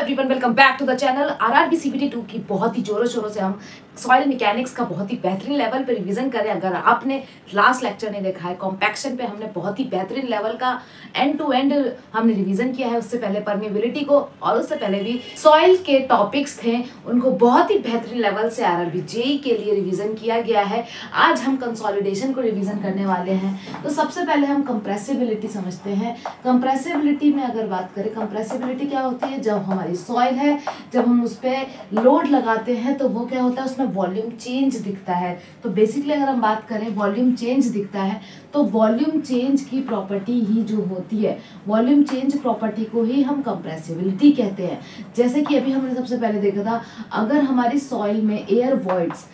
Everyone, welcome back to the channel. RRB CPT 2 की बहुत ही जोरों शोरों से हम सॉइल मैकेनिक्स का बहुत ही बेहतरीन लेवल पे रिवीजन करें। अगर आपने लास्ट लेक्चर नहीं देखा है, कॉम्पैक्शन पे हमने बहुत ही बेहतरीन लेवल का एंड टू एंड हमने रिवीजन किया है। उससे पहले परमेबिलिटी को और उससे पहले भी सॉइल के टॉपिक्स थे, उनको बहुत ही बेहतरीन लेवल से आरआरबी जेईई के लिए रिवीजन किया गया है। आज हम कंसोलिडेशन को रिवीजन करने वाले हैं। तो सबसे पहले हम कंप्रेसिबिलिटी समझते हैं। कंप्रेसिबिलिटी में अगर बात करें, कंप्रेसिबिलिटी क्या होती है? जब हमारी सॉइल है, जब हम उस पर लोड लगाते हैं तो वो क्या होता है, उसमें वॉल्यूम चेंज दिखता है। तो बेसिकली अगर हम बात करें वॉल्यूम चेंज दिखता है, तो वॉल्यूम चेंज की प्रॉपर्टी ही जो होती है, वॉल्यूम चेंज प्रॉपर्टी को ही हम कंप्रेसिबिलिटी कहते हैं। जैसे कि अभी हमने सबसे पहले देखा था, अगर हमारी सॉइल में एयर वॉइड्स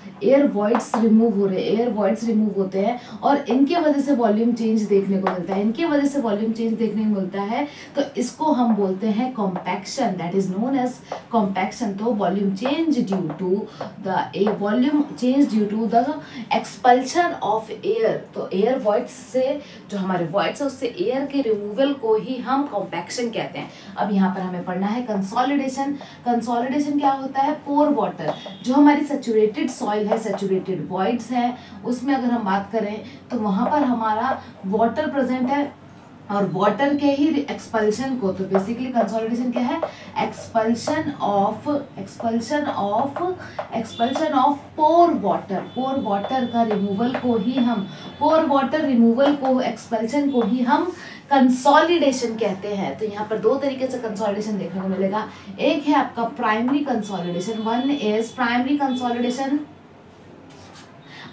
रिमूव हो रहे, एयर वॉइड्स रिमूव होते हैं और इनके वजह से वॉल्यूम चेंज देखने को मिलता है, इनके वजह से वॉल्यूम चेंज देखने को मिलता है, तो इसको हम बोलते हैं compaction. That is known as compaction. तो volume change due to the expulsion of air. तो एयर वॉइड्स से, जो हमारे वॉइड्स है उससे एयर के रिमूवल को ही हम कॉम्पैक्शन कहते हैं। अब यहाँ पर हमें पढ़ना है कंसोलिडेशन। कंसोलिडेशन क्या होता है? पोर वाटर, जो हमारी सैचुरेटेड सॉइल है, सैचुरेटेड वॉइड्स हैं, उसमें अगर हम बात करें तो वहां पर हमारा वाटर प्रेजेंट है और वाटर के ही एक्सपल्शन को, तो बेसिकली कंसोलिडेशन क्या है? एक्सपल्शन ऑफ पोर वाटर का रिमूवल को ही हम, पोर वाटर रिमूवल को, एक्सपल्शन को ही हम कंसोलिडेशन कहते हैं। तो यहाँ पर दो तरीके से कंसोलिडेशन देखने को मिलेगा। एक है आपका primary consolidation, one is primary consolidation,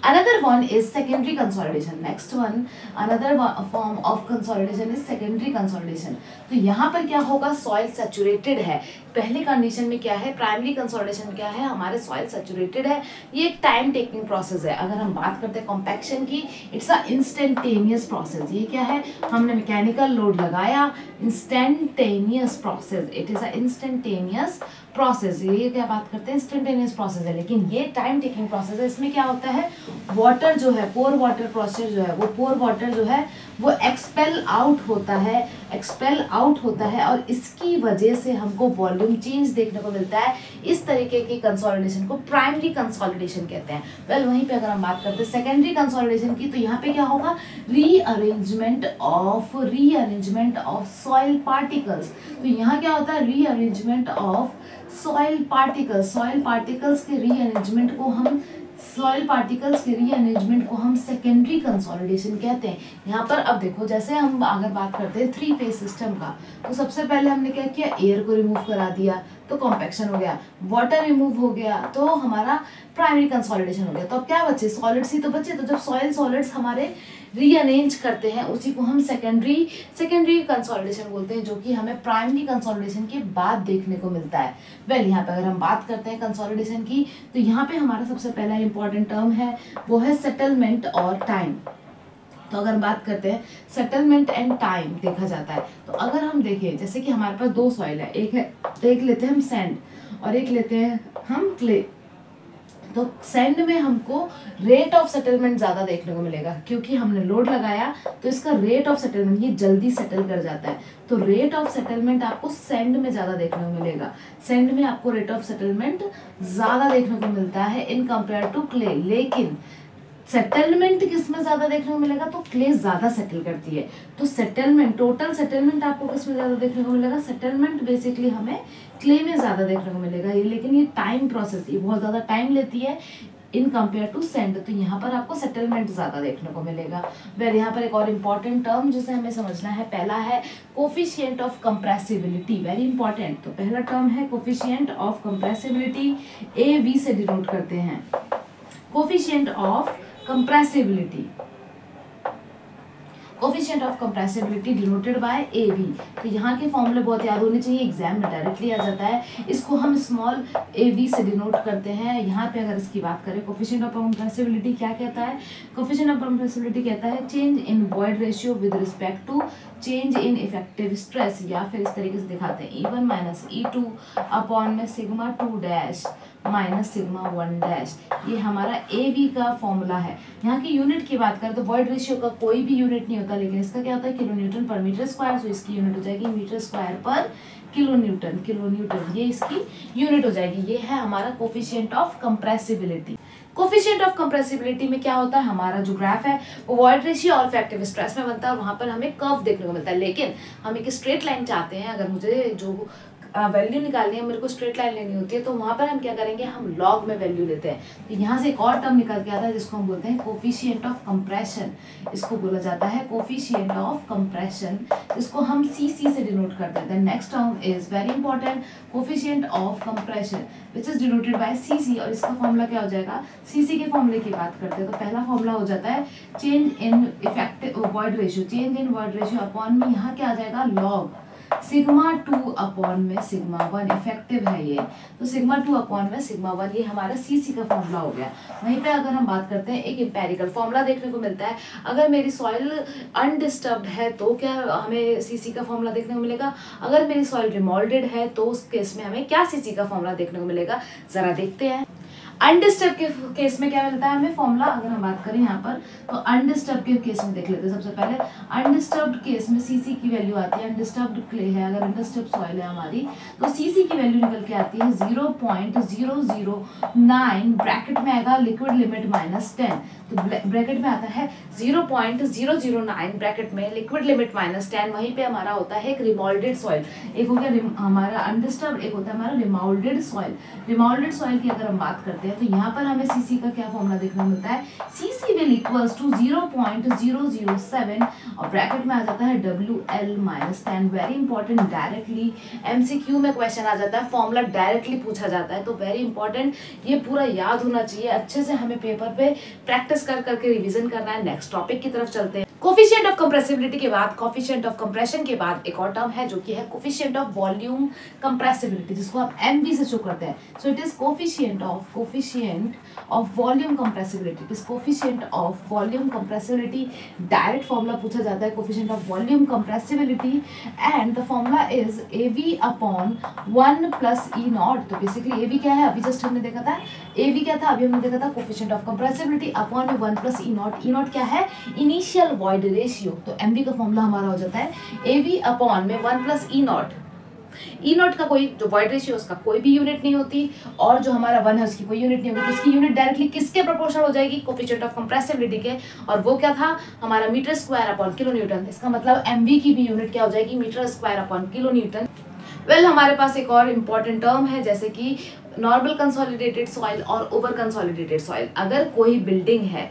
another one is secondary consolidation. Next one, another form of consolidation is secondary consolidation. तो यहाँ पर क्या होगा? सॉइल सैचुरेटेड है। पहले कंडीशन में क्या है? प्राइमरी कंसोलिडेशन क्या है? हमारे सॉइल सैचुरेटेड है। ये एक टाइम टेकिंग प्रोसेस है। अगर हम बात करते हैं कॉम्पैक्शन की, इट्स अ इंस्टेंटेनियस प्रोसेस। ये क्या है? हमने मैकेनिकल लोड लगाया, instantaneous process, it is a instantaneous process. ये क्या बात करते हैं? इंस्टेंटेनियस प्रोसेस है, लेकिन ये टाइम टेकिंग प्रोसेस है। इसमें क्या होता है? वाटर जो है, पोर वाटर प्रोसेस जो है, वो पोर वाटर जो है वो एक्सपेल आउट होता है और इसकी वजह से हमको वॉल्यूम चेंज देखने को मिलता है। इस तरीके की कंसोलिडेशन को प्राइमरी कंसोलिडेशन कहते हैं। वेल, वहीं पे अगर हम बात करते हैं सेकेंडरी कंसोलिडेशन की, तो यहाँ पे क्या होगा? Rearrangement of soil particles. तो यहाँ क्या होता है? रीअरेंजमेंट ऑफ सॉइल पार्टिकल्स के रीअरेंजमेंट को हम सेकेंडरी कंसोलिडेशन कहते हैं। यहाँ पर अब देखो, जैसे हम अगर बात करते हैं थ्री फेज सिस्टम का, तो सबसे पहले हमने क्या किया? एयर को रिमूव करा दिया तो कॉम्पैक्शन हो गया, वाटर रिमूव हो गया तो हमारा प्राइमरी कंसोलिडेशन हो गया। तो अब क्या बचे? सॉलिड्स ही तो बचे। तो जब सॉइल सॉलिड्स हमारे रीअरेंज करते हैं, उसी को हम सेकेंडरी कंसोलिडेशन बोलते हैं, जो कि हमें प्राइमरी कंसोलिडेशन के बाद देखने को मिलता है। वेल, यहाँ पे अगर हम बात करते हैं कंसोलिडेशन की, तो यहाँ पे हमारा सबसे पहला इंपॉर्टेंट टर्म है, वो है सेटलमेंट और टाइम। तो अगर बात करते हैं सेटलमेंट एंड टाइम देखा जाता है, तो अगर हम देखें, जैसे कि हमारे पास दो सॉइल है, एक लेते हैं हम सैंड और एक लेते हैं हम क्ले। तो सैंड में हमको रेट ऑफ सेटलमेंट ज़्यादा देखने को मिलेगा, क्योंकि हमने लोड लगाया तो इसका रेट ऑफ सेटलमेंट, ये जल्दी सेटल कर जाता है। तो रेट ऑफ सेटलमेंट आपको सैंड में ज़्यादा देखने को मिलेगा। सैंड में आपको रेट ऑफ सेटलमेंट ज़्यादा देखने को मिलता है इन कंपेयर टू क्ले। लेकिन सेटलमेंट किस में ज्यादा देखने को मिलेगा? तो क्ले ज्यादा सेटल करती है। तो सेटलमेंट, टोटल सेटलमेंट आपको किस में ज्यादा देखने को मिलेगा? सेटलमेंट बेसिकली हमें क्ले में ज्यादा देखने को मिलेगा। ये लेकिन ये टाइम प्रोसेस, ये बहुत ज्यादा टाइम लेती है इन कंपेयर टू सैंड। तो यहाँ पर आपको सेटलमेंट ज्यादा देखने को मिलेगा। वेल, यहाँ पर एक और इम्पॉर्टेंट टर्म जिसे हमें समझना है, पहला है coefficient of compressibility, very important. तो पहला टर्म है कोफिशिएंट ऑफ कंप्रेसिबिलिटी, AV से डिनोट करते हैं। Coefficient of compressibility denoted by AV। तो यहाँ के फॉर्मूले बहुत याद होने चाहिए, एग्जाम में डायरेक्टली आ जाता है। इसको हम स्मॉल AV से डिनोट करते हैं। यहाँ पे अगर इसकी बात करें, कोफिशिएंट ऑफ कंप्रेसिबिलिटी क्या कहता है? कोफिशिएंट ऑफ कंप्रेसिबिलिटी कहता है change in void ratio with respect to change in effective stress, या फिर इस तरीके से दिखाते हैं E1 माइनस E2 अपॉन में sigma 2 dash minus sigma 1 dash. ये हमारा AV का फॉर्मूला है। यहाँ की यूनिट की बात करें तो वॉइड रेशियो का कोई भी यूनिट नहीं होता, लेकिन इसका क्या होता है? किलो न्यूटन पर मीटर स्क्वायर। सो इसकी यूनिट हो जाएगी मीटर स्क्वायर पर किलो न्यूटन ये इसकी यूनिट हो जाएगी। ये है हमारा coefficient of compressibility. Coefficient of compressibility में क्या होता है, हमारा जो ग्राफ है वो वॉइड रेशियो और इफेक्टिव स्ट्रेस में बनता है, और वहां पर हमें कर्व देखने को मिलता है। लेकिन हम एक स्ट्रेट लाइन चाहते हैं, अगर मुझे जो वैल्यू निकालनी है, मेरे को स्ट्रेट लाइन लेनी होती है, तो वहां पर हम क्या करेंगे, हम लॉग में वैल्यू लेते हैं। तो यहाँ से एक और टर्म निकल के आता है जिसको हम बोलते हैं कोफिशिएंट ऑफ कंप्रेशन। इसको बोला जाता है कोफिशिएंट ऑफ कंप्रेशन, इसको हम सीसी से डिनोट कर देते हैं। Next term is very important, coefficient of compression which is denoted by CC, और इसका फॉर्मूला क्या हो जाएगा, सीसी के फॉर्मूले की बात करते हैं तो पहला फॉर्मूला हो जाता है change in effective void ratio, change in void ratio upon में यहाँ क्या आ जाएगा लॉग सिग्मा 2 अपॉन में सिग्मा 1, इफेक्टिव है ये, तो सिग्मा 2 अपॉन में सिग्मा 1, ये हमारा सीसी का फॉर्मूला हो गया। वहीं पे अगर हम बात करते हैं एक इंपेरिकल फॉर्मूला देखने को मिलता है, अगर मेरी सॉइल अनडिस्टर्ब्ड है तो क्या हमें सीसी का फॉर्मूला देखने को मिलेगा, अगर मेरी सॉइल रिमोल्डेड है तो उस केस में हमें क्या सीसी का फॉर्मूला देखने को मिलेगा, जरा देखते हैं। अनडिस्टर्ब के केस में क्या मिलता है हमें फॉर्मूला, अगर हम बात करें यहाँ पर तो अनडिस्टर्ब के केस में देख लेते हैं। सबसे पहले अनडिस्टर्ब्ड केस में सीसी की वैल्यू आती है, अनडिस्टर्ब्ड क्ले है, अगर अनडिस्टर्ब सॉइल है हमारी तो सीसी की वैल्यू निकल के आती है 0.009, ब्रैकेट में आएगा लिक्विड लिमिट -10, तो ब्रैकेट में आता है 0.009 ब्रैकेट में लिक्विड लिमिट -10। वहीं पे हमारा होता है एक रिमोल्डेड सॉइल, एक हो गया हमारा अनडिस्टर्ब, एक होता है हमारा रिमोल्डेड सॉइल। रिमोल्डेड सॉइल की अगर हम बात करते हैं तो यहाँ पर हमें सीसी का क्या फॉर्मूला देखने को मिलता है, सीसी विल इक्वल्स टू 0.007 और ब्रैकेट में आ जाता है WL-10। Very important, directly MCQ में क्वेश्चन आ जाता है, फॉर्मूला डायरेक्टली पूछा जाता है, तो वेरी इंपॉर्टेंट, ये पूरा याद होना चाहिए। अच्छे से हमें पेपर पे प्रैक्टिस कर करके रिवीजन करना है। नेक्स्ट टॉपिक की तरफ चलते हैं। कोफिशिएंट ऑफ कंप्रेसिबिलिटी के बाद, कोफिशिएंट ऑफ कंप्रेशन के बाद एक और टर्म है जो कि है कोफिशिएंट ऑफ वॉल्यूम कंप्रेसिबिलिटी, जिसको आप एमवी से शो करते हैं। So it is coefficient of volume compressibility, it is coefficient of volume compressibility. Direct formula पूछा जाता है coefficient of volume compressibility and the formula is AV upon 1 plus E0। तो basically AV क्या है, अभी जस्ट हमने देखा था AV क्या था, अभी हमने देखा था coefficient of compressibility upon 1 plus E0। E0 क्या है, इनिशियल वॉइड रेशियो, तो MV का फॉर्मूला हमारा हो जाता है AV अपॉन में 1 प्लस E0। E0 का कोई जो वॉइड रेशियो उसका कोई भी यूनिट नहीं होती, और जो हमारा 1 है उसकी कोई यूनिट नहीं होती, तो इसकी यूनिट डायरेक्टली किसके प्रोपोर्शनल हो जाएगी, कोफिशिएंट ऑफ कंप्रेसिबिलिटी के, और वो क्या था हमारा metre square upon kilo newton. इसका मतलब MV की भी यूनिट क्या हो जाएगी, metre square upon kilo newton. Well हमारे पास एक और इम्पॉर्टेंट टर्म है जैसे कि नॉर्मल कंसोलिडेटेड सॉइल और ओवर कंसोलिडेटेड सॉइल। अगर कोई बिल्डिंग है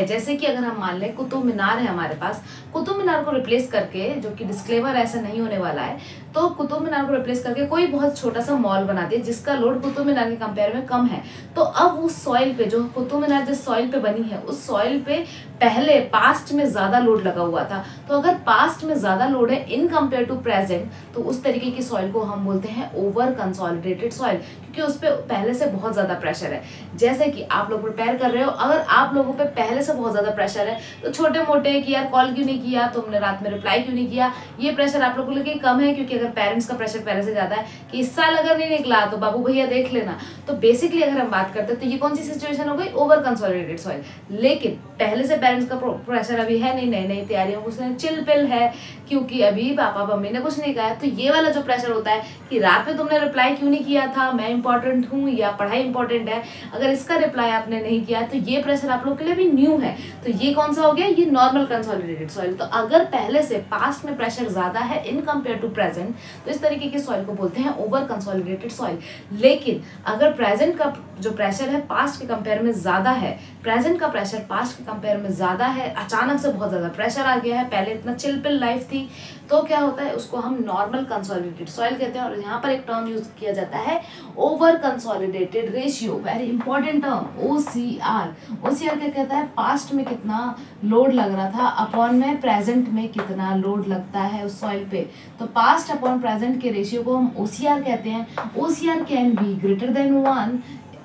जैसे कि अगर हम मान लें कुतुब मीनार है हमारे पास, कुतुब मीनार को रिप्लेस करके, जो कि डिस्क्लेमर ऐसा नहीं होने वाला है, तो कुतुब मीनार को रिप्लेस करके कोई बहुत छोटा सा मॉल बना दिया जिसका लोड कुतुब मीनार के कंपेयर में कम है, तो अब उस सॉइल पे, जो कुतुब मीनार जिस सॉइल पे बनी है उस सॉइल पे पहले पास्ट में ज्यादा लोड लगा हुआ था, तो अगर पास्ट में ज्यादा लोड है इन कंपेयर टू प्रेजेंट, तो उस तरीके की सॉइल को हम बोलते हैं ओवर कंसोलिडेटेड सॉइल, क्योंकि उस पर पहले से बहुत ज्यादा प्रेशर है। जैसे कि आप लोग प्रिपेयर कर रहे हो, अगर आप लोगों पे पहले से बहुत ज्यादा प्रेशर है तो छोटे मोटे कि यार कॉल क्यों नहीं किया, तुमने रात में रिप्लाई क्यों नहीं किया, ये प्रेशर आप लोगों के लिए कम है, क्योंकि अगर पेरेंट्स का प्रेशर पहले से ज्यादा है कि इस साल अगर नहीं निकला तो बाबू भैया देख लेना, तो बेसिकली अगर हम बात करते हैं तो ये कौन सी सिचुएशन हो गई, ओवर कंसोलिडेटेड सॉइल। लेकिन पहले से पेरेंट्स का प्रेशर अभी है नहीं, नई तैयारियों कुछ नहीं, चिल पिल है, क्योंकि अभी पापा मम्मी ने कुछ नहीं कहा, तो ये वाला जो प्रेशर होता है कि रात में तुमने रिप्लाई क्यों नहीं किया था, मैं इंपॉर्टेंट हूँ या पढ़ाई इंपॉर्टेंट है, अगर इसका रिप्लाई आपने नहीं किया तो ये प्रेशर आप लोग के लिए भी न्यू है, तो ये कौन सा हो गया, ये नॉर्मल कंसोलिडेटेड सॉइल। तो अगर पहले से पास्ट में प्रेशर ज्यादा है इन कंपेयर टू प्रेजेंट, तो इस तरीके की सॉइल को बोलते हैं ओवर कंसोलिडेटेड सॉइल। लेकिन अगर प्रेजेंट का जो प्रेशर है पास्ट के कंपेयर में ज्यादा है, प्रेजेंट का प्रेशर पास्ट के कंपेयर में ज्यादा है, अचानक से बहुत ज्यादा प्रेशर आ गया है, पहले इतना चिल पिल लाइफ थी, तो क्या होता है, उसको हम नॉर्मल कंसोलिडेटेड सॉइल कहते हैं। और यहाँ पर एक टर्म यूज किया जाता है over consolidated ratio, very important term, OCR। OCR क्या कहता है, पास्ट में कितना लोड लग रहा था अपॉन में प्रेजेंट में कितना लोड लगता है उस सॉइल पे, तो पास्ट अपॉन प्रेजेंट के रेशियो को हम OCR कहते हैं। OCR can be greater than 1,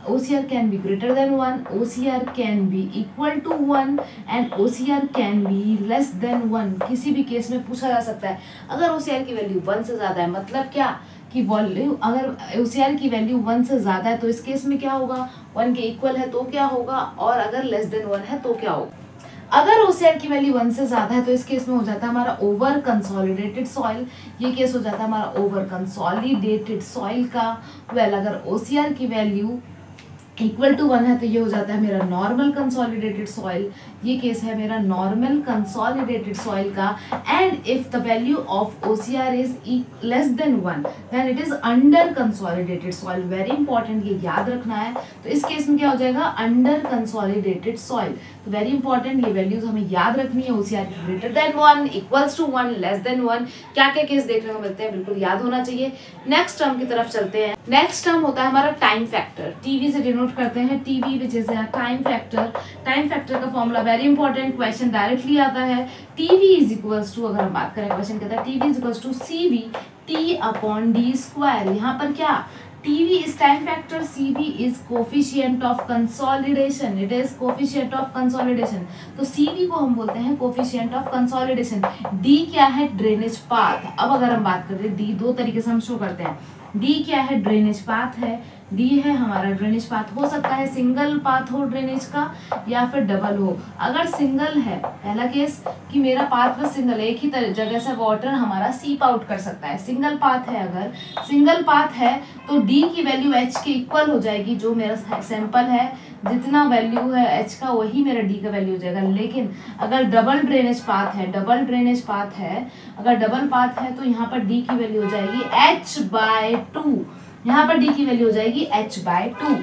OCR can be greater than 1, OCR can be equal to 1 and OCR can be less than 1। किसी भी केस में पूछा जा सकता है, अगर OCR की वैल्यू 1 से ज़्यादा है, मतलब क्या कि वॉल्यूम, अगर OCR की वैल्यू 1 से ज़्यादा है तो इस केस में क्या होगा, 1 के इक्वल है तो क्या होगा, और अगर लेस देन 1 है तो क्या होगा। अगर ओसीआर की वैल्यू 1 से ज्यादा है तो इस केस में हो जाता है हमारा ओवर कंसोलिडेटेड सॉइल, ये केस हो जाता है हमारा ओवर कंसोलिडेटेड सॉइल का। वेल अगर ओसीआर की वैल्यू इक्वल टू 1 है तो ये हो जाता है मेरा नॉर्मल कंसोलिडेटेड सॉइल, ये केस है मेरा नॉर्मल कंसोलिडेटेड सॉइल का। And if the value of OCR is less than 1 then it is under consolidated soil. Very important, ये याद रखना है। तो इस केस में क्या हो जाएगा, अंडर कंसोलिडेटेड सॉइल। तो वेरी इंपॉर्टेंट, ये वैल्यूज हमें याद रखनी है। OCR greater than 1, equals to 1, less than 1, क्या क्या केस देखने को मिलते हैं, बिल्कुल याद होना चाहिए। नेक्स्ट टर्म की तरफ चलते हैं। नेक्स्ट टर्म होता है हमारा टाइम फैक्टर, टीवी से डिनोट करते हैं, TV which is time factor. Time factor का formula very important, question directly आता है। टीवी इज इक्वल्स टू, अगर हम बात करें क्वेश्चन कहता है TV is equals to CV T upon D square. यहाँ पर क्या, TV is time factor, CV is coefficient of consolidation, it is coefficient of consolidation। तो CV को हम बोलते हैं coefficient of consolidation। D क्या है, ड्रेनेज पाथ। अब अगर हम बात करें D, दो तरीके से हम शो करते हैं। D क्या है, ड्रेनेज पाथ है। D है हमारा ड्रेनेज पाथ, हो सकता है सिंगल पाथ हो ड्रेनेज का या फिर डबल हो। अगर सिंगल है, पहला केस कि मेरा पाथ बस सिंगल, एक ही जगह से वाटर हमारा सीप आउट कर सकता है, सिंगल पाथ है। अगर सिंगल पाथ है तो D की वैल्यू H के इक्वल हो जाएगी, जो मेरा सैंपल है जितना वैल्यू है H का वही मेरा D का वैल्यू हो जाएगा। लेकिन अगर डबल ड्रेनेज पाथ है, डबल ड्रेनेज पाथ है, अगर डबल पाथ है तो यहाँ पर D की वैल्यू हो जाएगी H/2, यहाँ पर D की वैल्यू हो जाएगी H/2।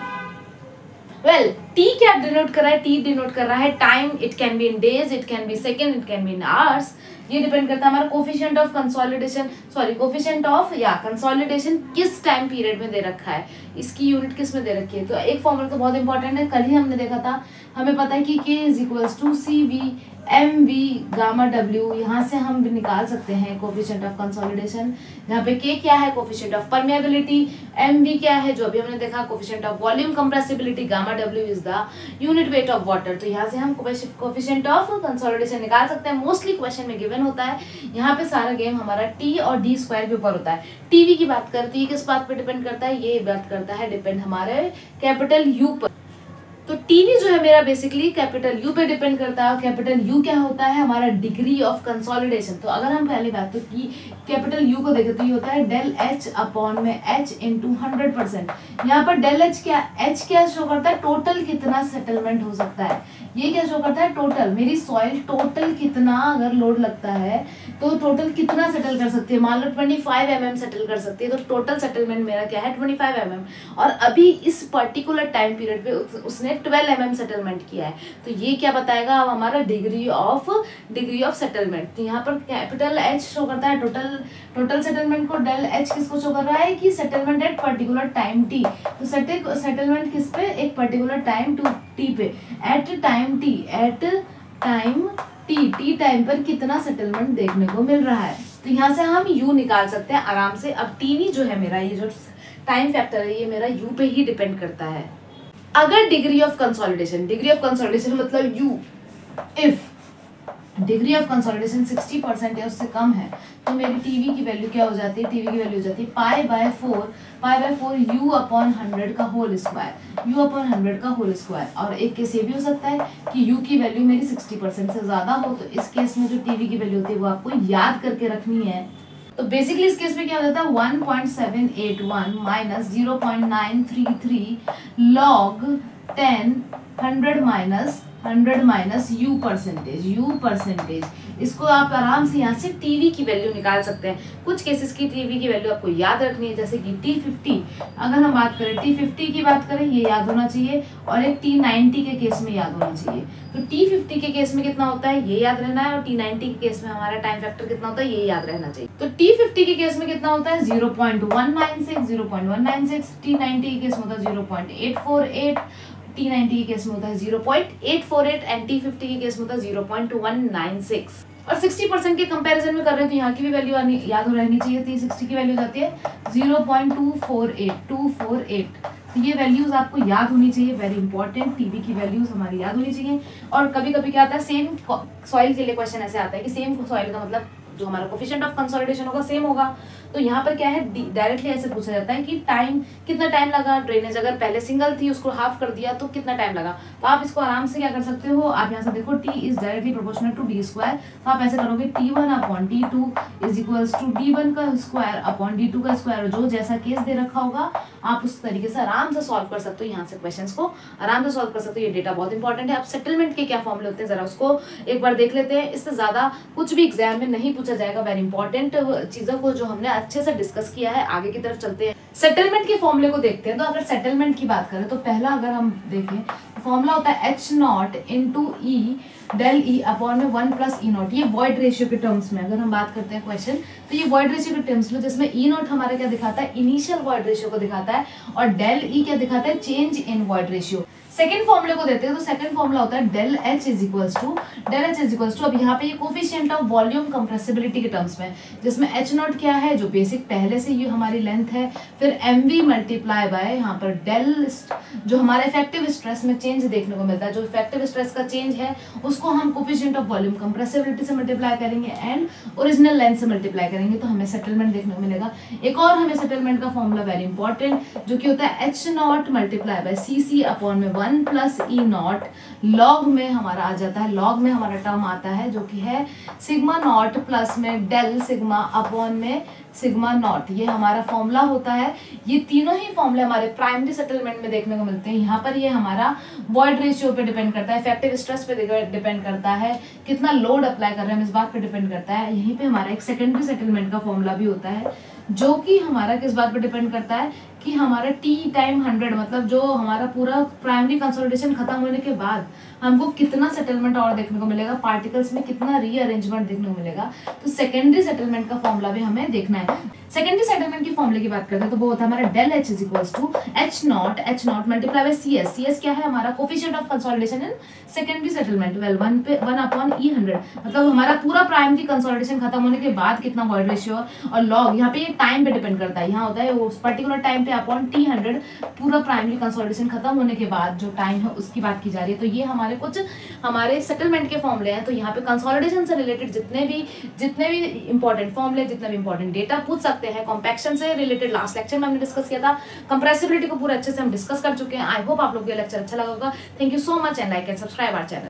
वेल T क्या डिनोट कर रहा है, T डिनोट कर रहा है time. It can be in days, it can be second, it can be in hours. ये डिपेंड करता है हमारा coefficient of consolidation, sorry coefficient of या कंसोलिडेशन किस टाइम पीरियड में दे रखा है, इसकी यूनिट किस में दे रखी है। तो एक फॉर्मूला तो बहुत इंपॉर्टेंट है, कल ही हमने देखा था। हमें पता है कि K is equals to CV MV gamma W, यहाँ से हम निकाल सकते हैं कोफिशिएंट ऑफ कंसोलिडेशन। यहाँ पे K क्या है, कोफिशिएंट ऑफ परमेबिलिटी। MV क्या है, जो अभी हमने देखा, coefficient of volume compressibility. Gamma W is the unit weight of water. तो यहाँ से हम कोफिशिएंट ऑफ कंसोलिडेशन निकाल सकते हैं। मोस्टली क्वेश्चन में गिवन होता है। यहाँ पे सारा गेम हमारा T और D स्क्वायर के ऊपर होता है। टीवी की बात करते हैं, किस बात पे डिपेंड करता है, ये बात करता है डिपेंड हमारे कैपिटल U पर। तो टीवी जो है मेरा बेसिकली कैपिटल U पे डिपेंड करता है। कैपिटल U क्या होता है, हमारा डिग्री ऑफ कंसोलिडेशन। तो अगर हम पहले बात तो की कैपिटल U को देखें तो ये होता है डेल H अपॉन में H इंटू 100%। यहाँ पर डेल H क्या शो करता है, टोटल कितना सेटलमेंट हो सकता है। ये क्या शो करता है, टोटल मेरी सॉइल टोटल कितना अगर लोड लगता है तो टोटल कितना सेटल कर सकती है। मान लो 25 mm सेटल कर सकती है, तो टोटल सेटलमेंट मेरा क्या है 25 mm। और अभी इस पर्टिकुलर टाइम पीरियड पे उसने 12 mm सेटलमेंट किया है। तो ये क्या बताएगा, अब हमारा डिग्री ऑफ सेटलमेंट। तो यहाँ पर कैपिटल H शो करता है टोटल सेटलमेंट को, डेल H किसको शो कर रहा है कि settlement at particular time T। तो सेटलमेंट किस पे, एक पर्टिकुलर टाइम T पे, एट टाइम T टाइम पर कितना सेटलमेंट देखने को मिल रहा है। तो यहाँ से हम U निकाल सकते हैं आराम से। अब टीवी जो है मेरा, ये जो टाइम फैक्टर है, ये मेरा U पे ही डिपेंड करता है। अगर डिग्री ऑफ कंसोलिडेशन मतलब U, if degree of consolidation 60% या उससे कम है तो मेरी टीवी की वैल्यू क्या हो जाती है, टीवी की वैल्यू हो जाती है पाई/4 U अपॉन 100 का होल स्क्वायर। और एक केस ये भी हो सकता है कि U की वैल्यू मेरी 60% से ज्यादा हो। तो इस केस में जो टीवी की वैल्यू होती है वो आपको याद करके रखनी है। तो बेसिकली इस केस में क्या हो जाता है 1.781 minus 0.933 log 100 minus U percentage. इसको आप आराम से यहाँ से टीवी की वैल्यू निकाल सकते हैं। कुछ केसेस की टीवी की वैल्यू आपको याद रखनी है, जैसे कि T50। अगर हम बात करें T50 की बात करें, ये याद होना चाहिए, और एक T90 के केस में याद होना चाहिए। तो T50 के केस में कितना होता है ये याद रहना है, और T90 के केस में हमारा टाइम फैक्टर कितना होता है ये याद रहना चाहिए। तो T50 के केस में कितना होता है 0.196, T90 के केस में होता है 0.848, T90 के केस में होता है 0.848 एंड T50 के केस में होता है 0.196। और 60% के कंपैरिजन में कर रहे हैं तो यहाँ की भी वैल्यू याद हो रहनी चाहिए। T60 की वैल्यू जाती है 0.248। तो ये वैल्यूज आपको याद होनी चाहिए, वेरी इंपॉर्टेंट। टीवी की वैल्यूज हमारी याद होनी चाहिए। और कभी कभी क्या आता है, सेम सॉइल के लिए क्वेश्चन ऐसे आता है कि सेम सॉइल का मतलब जो हमारा कोफिशिएंट ऑफ कंसोलिडेशन होगा सेम होगा। तो यहाँ पर क्या है, डायरेक्टली ऐसे पूछा जाता है कि टाइम, कितना टाइम लगा ड्रेनेज, अगर पहले सिंगल थी उसको हाफ कर दिया तो कितना टाइम लगा। तो आप इसको आराम से क्या कर सकते हो, आप यहाँ से देखो t is directly proportional to d square, तो आप ऐसे करोगे t1 upon t2 is equals to d1 का स्क्वायर अपॉन d2 का स्क्वायर, जो जैसा केस दे रखा होगा आप उस तरीके से आराम से सॉल्व कर सकते हो, यहाँ से क्वेश्चंस को आराम से सॉल्व कर सकते हो। ये डेटा बहुत इंपॉर्टेंट है। अब सेटलमेंट के क्या फॉर्मूले होते हैं जरा उसको एक बार देख लेते हैं, इससे ज्यादा कुछ भी एग्जाम में नहीं पूछा जाएगा। वेरी इंपॉर्टेंट चीजों को जो हमने अच्छे से डिस्कस किया है, आगे की तरफ चलते हैं, सेटलमेंट के फॉर्मूले को देखते हैं। तो अगर सेटलमेंट की बात करें तो पहला अगर हम देखें फॉर्मूला होता है H naught into E del E upon में 1 प्लस ई नॉट। ये वॉइड रेशियो के टर्म्स में अगर हम बात करते हैं क्वेश्चन, तो ये वॉइड रेशियो के टर्म्स में, जिसमें ई नॉट हमारा क्या दिखाता है, इनिशियल वॉइड रेशियो को दिखाता है, और डेल ई क्या दिखाता है, change in void ratio. Second फॉर्मूले को देते हैं तो सेकंड फॉर्मूला होता है del H is equals to अब यहाँ पे ये कोफिशिएंट ऑफ वॉल्यूम कंप्रेसिबिलिटी के टर्म्स में, जिसमें एच नॉट क्या है, जो बेसिक पहले से ये हमारी लेंथ है, फिर एम वी मल्टीप्लाई बाय यहाँ पर डेल, जो हमारे इफेक्टिव स्ट्रेस में चेंज देखने को मिलता है, जो इफेक्टिव स्ट्रेस का चेंज है उसको हम कोफिशिएंट ऑफ वॉल्यूम कंप्रेसिबिलिटी से मल्टीप्लाई करेंगे एंड ओरिजिनल लेंथ से मल्टीप्लाई करेंगे, तो हमें सेटलमेंट देखने को मिलेगा। एक और हमें सेटलमेंट का फॉर्मूला वेरी इंपॉर्टेंट, जो कि होता है H not multiply by C C upon में 1 प्लस ई नॉट, लॉग में हमारा आ जाता है, लॉग में हमारा टर्म आता है जो कि है सिग्मा नॉट प्लस में डेल सिग्मा अपॉन में सिग्मा नॉट। ये हमारा फॉर्मूला होता है। ये तीनों ही फॉर्मूले हमारे प्राइमरी सेटलमेंट में देखने को मिलते हैं। यहाँ पर ये हमारा वॉइड रेशियो पे डिपेंड करता है, इफेक्टिव स्ट्रेस पे डिपेंड करता है, कितना लोड अप्लाई कर रहे हैं हम इस बात पे डिपेंड करता है। यहीं पे हमारा एक सेकेंडरी सेटलमेंट का फॉर्मूला भी होता है, जो कि हमारा किस बात पे डिपेंड करता है कि हमारा t टाइम 100, मतलब जो हमारा पूरा प्राइमरी कंसोलिडेशन खत्म होने के बाद हमको कितना सेटलमेंट और देखने को मिलेगा, पार्टिकल्स में कितना रीअरेंजमेंट देखने को मिलेगा। तो सेकेंडरी सेटलमेंट का फॉर्मूला भी हमें देखना है। सेकेंडरी सेटलमेंट की फॉर्मूले की बात करते हैं तो वो होता है हमारा del H is equals to H not multiply by C S. C S क्या है, हमारा coefficient of consolidation in secondary settlement, well 1 upon E 100, मतलब हमारा पूरा प्राइमरी कंसोलिडेशन खत्म होने के बाद कितना वॉइड रेशियो, और लॉग यहाँ पे ये टाइम पे डिपेंड करता है, यहाँ होता है उस पर्टिकुलर टाइम पे अपॉन टी 100, पूरा प्राइमरी कंसोलिडेशन खत्म होने के बाद जो टाइम है उसकी बात की जा रही है। तो ये हमारे कुछ हमारे सेटलमेंट के फॉर्मूले हैं। तो यहाँ पे कंसोलिडेशन से रिलेटेड जितने भी इंपॉर्टेंट फॉर्मूले, जितने भी इंपॉर्टेंट डेटा पूछ सकते हैं, कॉम्पैक्शन से रिलेटेड लास्ट लेक्चर में हमने डिस्कस किया था, कंप्रेसिबिलिटी को पूरा अच्छे से हम डिस्कस कर चुके हैं। आई होप आप लोग को ये लेक्चर अच्छा लगा होगा। Thank you so much and like and subscribe our channel.